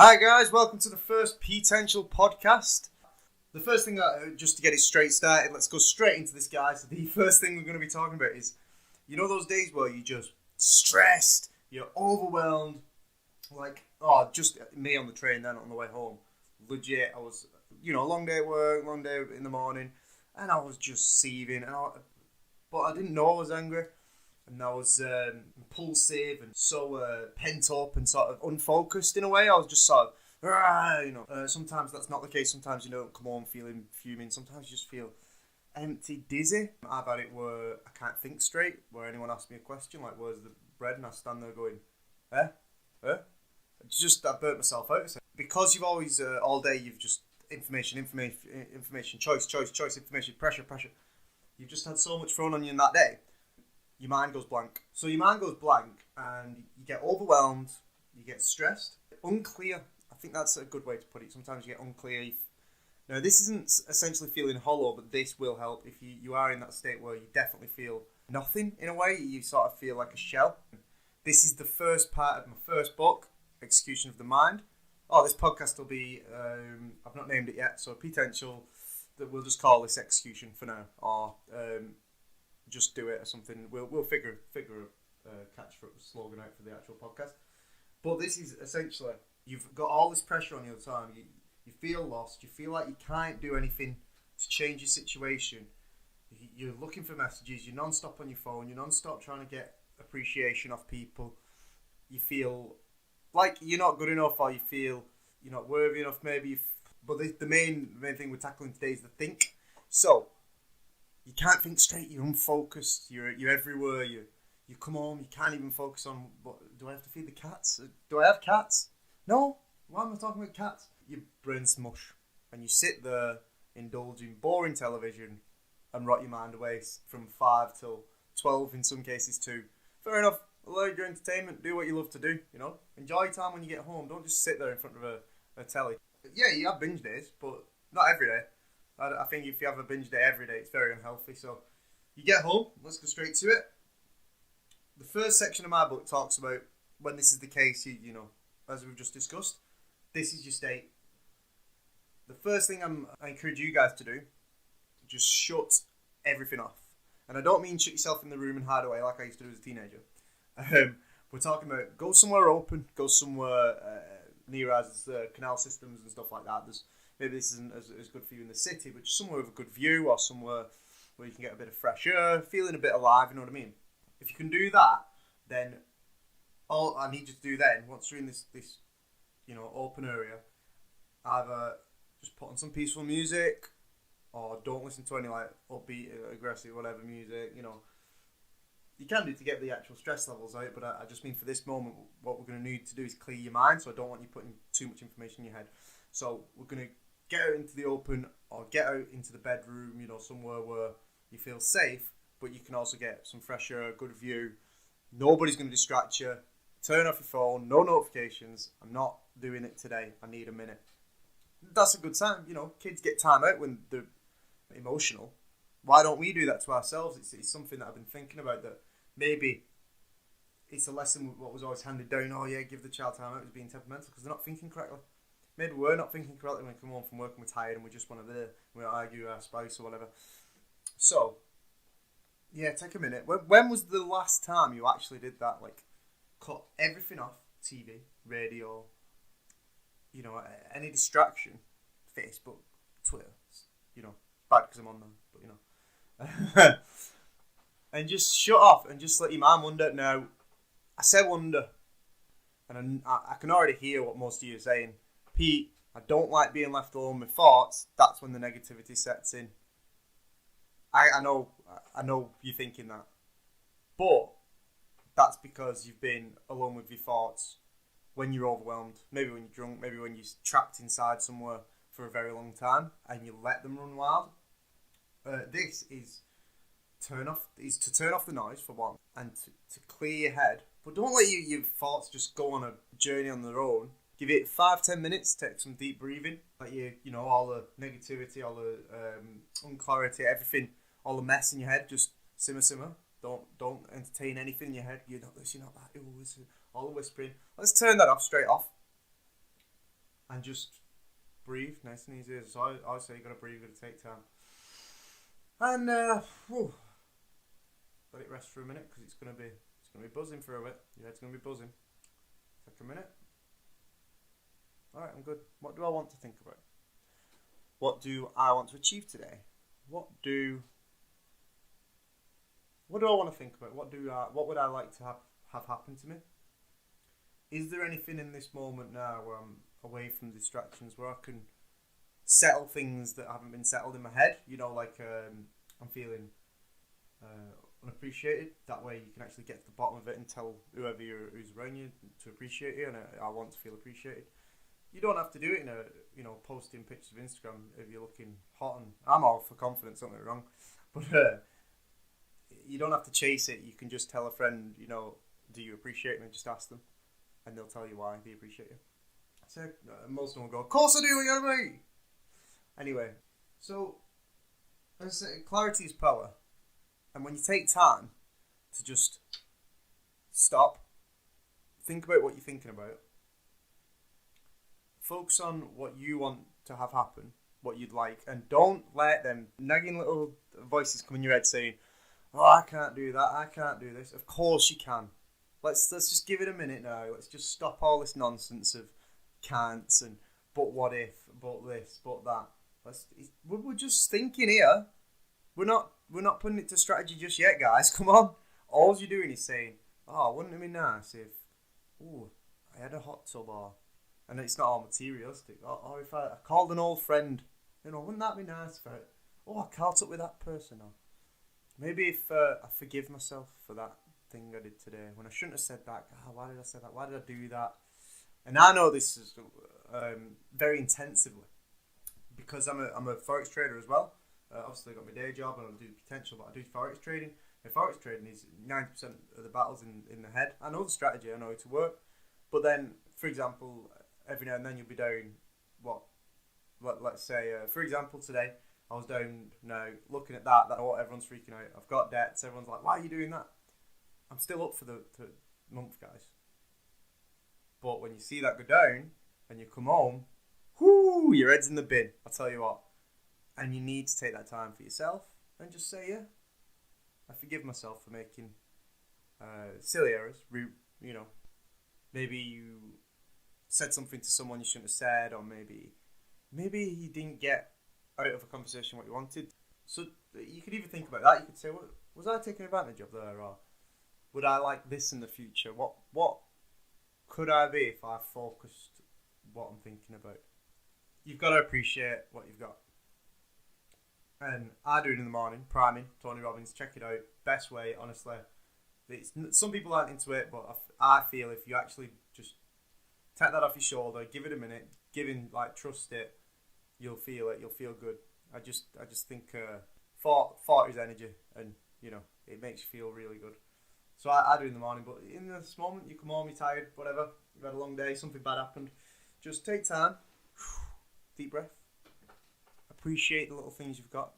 Hi guys, welcome to the first Petential podcast. The first thing, just to get it straight started, let's go straight into this, guys. The first thing we're going to be talking about is, you know those days where you're just stressed, you're overwhelmed, like, just me on the train then on the way home. Legit, I was, a long day at work, long day in the morning, and I was just seething, but I didn't know I was angry. And I was impulsive and so pent up and sort of unfocused in a way. I was just sort of, sometimes that's not the case. Sometimes you don't come home feeling fuming. Sometimes you just feel empty, dizzy. I've had it where I can't think straight, where anyone asks me a question, like, where's the bread? And I stand there going, I burnt myself out. Because you've always, all day, you've just information, choice, information, pressure. You've just had so much thrown on you in that day. Your mind goes blank. So your mind goes blank and you get overwhelmed, you get stressed, unclear. I think that's a good way to put it. Sometimes you get unclear. Now, this isn't essentially feeling hollow, but this will help if you are in that state where you definitely feel nothing in a way. You sort of feel like a shell. This is the first part of my first book, Execution of the Mind. This podcast will be, I've not named it yet, so Petential, that we'll just call this Execution for now, or just do it or something. We'll figure a catch for slogan out for the actual podcast. But this is essentially, you've got all this pressure on you all the time. You feel lost. You feel like you can't do anything to change your situation. You're looking for messages. You're non-stop on your phone. You're non-stop trying to get appreciation off people. You feel like you're not good enough, or you feel you're not worthy enough maybe. But the main thing we're tackling today is the think. So, you can't think straight, you're unfocused, you're everywhere, you come home, you can't even focus on, do I have to feed the cats? Do I have cats? No? Why am I talking about cats? Your brain's mush, and you sit there indulging boring television and rot your mind away from 5 till 12, in some cases too. Fair enough, allow your entertainment, do what you love to do, Enjoy your time when you get home, don't just sit there in front of a telly. Yeah, you have binge days, but not every day. I think if you have a binge day every day, it's very unhealthy. So you get home, let's go straight to it. The first section of my book talks about when this is the case, as we've just discussed, this is your state. The first thing I encourage you guys to do, just shut everything off. And I don't mean shut yourself in the room and hide away like I used to do as a teenager. We're talking about go somewhere open, go somewhere near as canal systems and stuff like that. Maybe this isn't as good for you in the city, but just somewhere with a good view, or somewhere where you can get a bit of fresh air, feeling a bit alive, you know what I mean? If you can do that, then all I need you to do then, once you're in this open area, either just put on some peaceful music, or don't listen to any upbeat, aggressive, whatever music, You can do to get the actual stress levels out, but I just mean for this moment, what we're going to need to do is clear your mind, so I don't want you putting too much information in your head. So we're going to get out into the open, or get out into the bedroom, somewhere where you feel safe, but you can also get some fresh air, good view. Nobody's going to distract you. Turn off your phone, no notifications. I'm not doing it today. I need a minute. That's a good time. Kids get time out when they're emotional. Why don't we do that to ourselves? It's something that I've been thinking about, that maybe it's a lesson what was always handed down. Give the child time out as being temperamental because they're not thinking correctly. Maybe we're not thinking correctly when we come home from work and we're tired and we just want to we argue with our spouse or whatever. So, yeah, take a minute. When was the last time you actually did that? Like, cut everything off, TV, radio, any distraction, Facebook, Twitter, bad because I'm on them, but and just shut off and just let your mind wander. Now, I say wander, and I can already hear what most of you are saying. Pete, I don't like being left alone with thoughts. That's when the negativity sets in. I know you're thinking that. But that's because you've been alone with your thoughts when you're overwhelmed. Maybe when you're drunk, maybe when you're trapped inside somewhere for a very long time and you let them run wild. This is to turn off the noise, for one, and to clear your head. But don't let your thoughts just go on a journey on their own. Give it 5-10 minutes, take some deep breathing. Let all the negativity, all the unclarity, everything, all the mess in your head, just simmer. Don't entertain anything in your head. You're not this, you're not that. All the whispering. Let's turn that off, straight off. and just breathe nice and easy. So I say you got to breathe, you got to take time. And let it rest for a minute, because it's gonna be buzzing for a bit. Your head's gonna be buzzing. Take a minute. All right, I'm good. What do I want to think about? What do I want to achieve today? What do I want to think about? What would I like to have happen to me? Is there anything in this moment now where I'm away from distractions, where I can settle things that haven't been settled in my head? You know, like I'm feeling unappreciated. That way you can actually get to the bottom of it and tell whoever who's around you to appreciate you, and I want to feel appreciated. You don't have to do it in posting pictures of Instagram if you're looking hot, and I'm all for confidence, don't get me wrong, but you don't have to chase it. You can just tell a friend, do you appreciate me? Just ask them, and they'll tell you why they appreciate you. So most of them will go, of course I do, what you gotta be. Anyway, so as I say, clarity is power. And when you take time to just stop, think about what you're thinking about, focus on what you want to have happen, what you'd like, and don't let them nagging little voices come in your head saying, oh, I can't do that, I can't do this. Of course you can. Let's just give it a minute now. Let's just stop all this nonsense of can'ts and but what if, but this, but that. We're just thinking here. We're not putting it to strategy just yet, guys. Come on. All you're doing is saying, oh, wouldn't it be nice if, I had a hot tub, and it's not all materialistic. Or if I called an old friend, wouldn't that be nice if I caught up with that person? Or maybe if I forgive myself for that thing I did today, when I shouldn't have said that. Why did I say that? Why did I do that? And I know this is very intensively, because I'm a forex trader as well. Obviously, I got my day job and I do Petential, but I do forex trading. And forex trading is 90% of the battles in the head. I know the strategy, I know it to work. But then, for example, every now and then you'll be down let's say, for example, today I was down now looking at that everyone's freaking out. I've got debts. Everyone's like, why are you doing that? I'm still up for the month, guys. But when you see that go down and you come home, your head's in the bin. I'll tell you what. And you need to take that time for yourself and just say, yeah, I forgive myself for making silly errors. Maybe you said something to someone you shouldn't have said, or maybe you didn't get out of a conversation what you wanted. So you could even think about that. You could say, was I taking advantage of there, or would I like this in the future? What could I be if I focused what I'm thinking about? You've got to appreciate what you've got. And I do it in the morning, priming, Tony Robbins, check it out. Best way, honestly. Some people aren't into it, but I feel if you actually just take that off your shoulder, give it a minute, trust it, you'll feel it, you'll feel good. I just think thought is energy, and it makes you feel really good. So I do it in the morning, but in this moment, you come home, you're tired, whatever, you've had a long day, something bad happened, just take time, deep breath. Appreciate the little things you've got.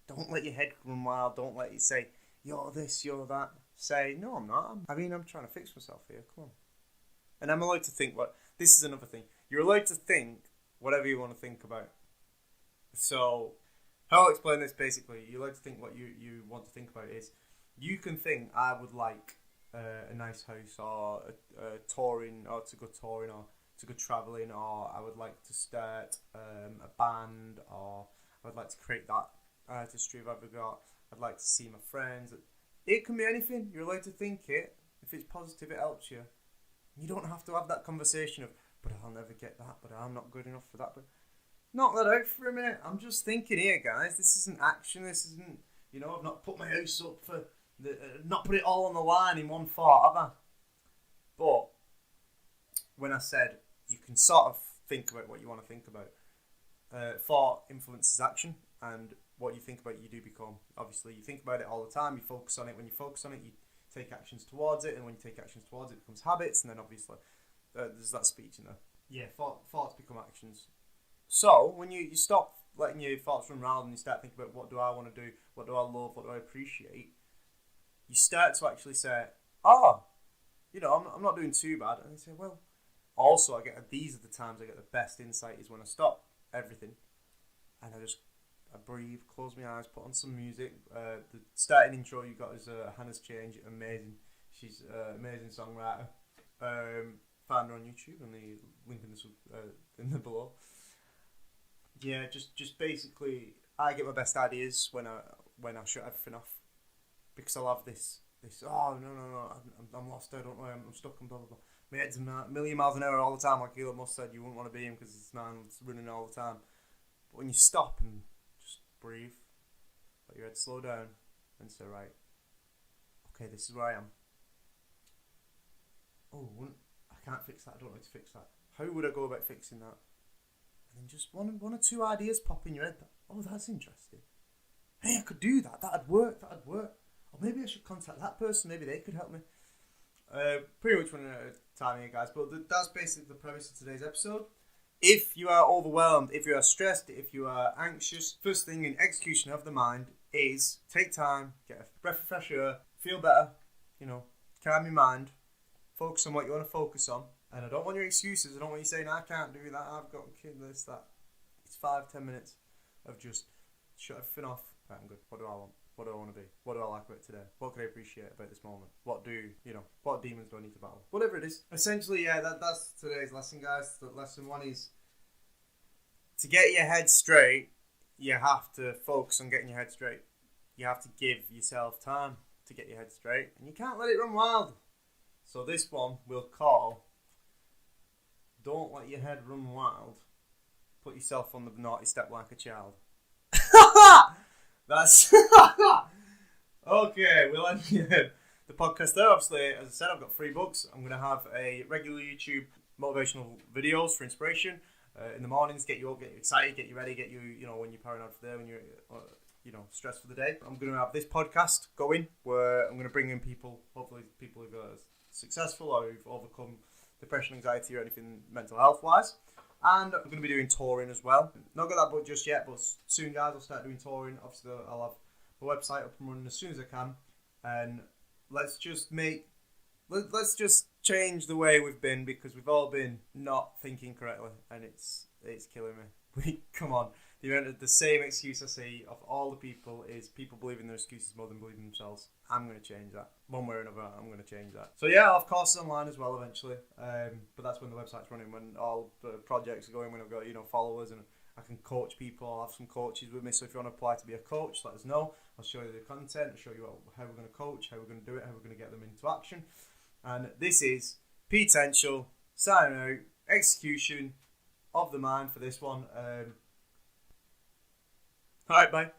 Don't let your head run wild. Don't let it say, you're this, you're that. Say, no, I'm not. I'm trying to fix myself here. Come on. And I'm allowed to think this is another thing. You're allowed to think whatever you want to think about. So, how I'll explain this basically, you're allowed to think what you want to think about is, you can think, I would like a nice house, or touring, or to go touring, or to go travelling, or I would like to start a band, or I would like to create that artistry I've ever got. I'd like to see my friends. It can be anything. You're allowed to think it. If it's positive, it helps you. You don't have to have that conversation of, but I'll never get that, but I'm not good enough for that. But knock that out for a minute. I'm just thinking here, guys. This isn't action. This isn't, I've not put my house up for, not put it all on the line in one thought, have I? But when I said, you can sort of think about what you want to think about. Thought influences action, and what you think about, you do become. Obviously, you think about it all the time, you focus on it. When you focus on it, you take actions towards it, and when you take actions towards it, it becomes habits, and then obviously, there's that speech in there. Yeah, thoughts become actions. So, when you stop letting your thoughts run around and you start thinking about what do I want to do, what do I love, what do I appreciate, you start to actually say, I'm not doing too bad, and you say, well, Also, these are the times I get the best insight, is when I stop everything and I breathe, close my eyes, put on some music. The starting intro you got is Hannah's Change, amazing. She's an amazing songwriter. Find her on YouTube, and the link in the below. Yeah, just basically, I get my best ideas when I shut everything off, because I'll have this oh no, I'm lost, I don't know, I'm stuck and blah blah blah. My head's a million miles an hour all the time, like Elon Musk said. You wouldn't want to be him because this man's running all the time. But when you stop and just breathe, let your head slow down and say, right, okay, this is where I am. Oh, I can't fix that. I don't know how to fix that. How would I go about fixing that? And then just one or two ideas pop in your head. Oh, that's interesting. Hey, I could do that. That'd work. Or maybe I should contact that person. Maybe they could help me. Pretty much running out of time here, guys. But that's basically the premise of today's episode. If you are overwhelmed, if you are stressed, if you are anxious, first thing in execution of the mind is take time, get a breath of fresh air, feel better, calm your mind, focus on what you want to focus on. And I don't want your excuses. I don't want you saying, I can't do that, I've got a kid, this, that. It's 5-10 minutes of just shut everything off. Right, I'm good. What do I want? What do I want to be? What do I like about today? What can I appreciate about this moment? What demons do I need to battle? Whatever it is. Essentially, yeah, that's today's lesson, guys. The lesson one is, to get your head straight, you have to focus on getting your head straight. You have to give yourself time to get your head straight, and you can't let it run wild. So this one we'll call, don't let your head run wild. Put yourself on the naughty step like a child. That's okay. We'll end the podcast there. Obviously, as I said, I've got 3 books. I'm going to have a regular YouTube motivational videos for inspiration in the mornings. Get you up, get you excited, get you ready, get you when you're paranoid for the day, when you're stressed for the day. I'm going to have this podcast going where I'm going to bring in people, hopefully people who've successful or who've overcome depression, anxiety, or anything mental health wise. And I'm going to be doing touring as well. Not got that book just yet, but soon, guys, I'll start doing touring. Obviously, I'll have my website up and running as soon as I can. And let's just change the way we've been, because we've all been not thinking correctly, and it's killing me. Come on. The same excuse I see of all the people is people believing their excuses more than believing themselves. I'm going to change that. One way or another, I'm going to change that. So yeah, I'll have courses online as well eventually. But that's when the website's running, when all the projects are going, when I've got, followers, and I can coach people. I'll have some coaches with me. So if you want to apply to be a coach, let us know. I'll show you the content. I'll show you how we're going to coach, how we're going to do it, how we're going to get them into action. And this is Petential, signing out, execution of the mind for this one. Alright, bye.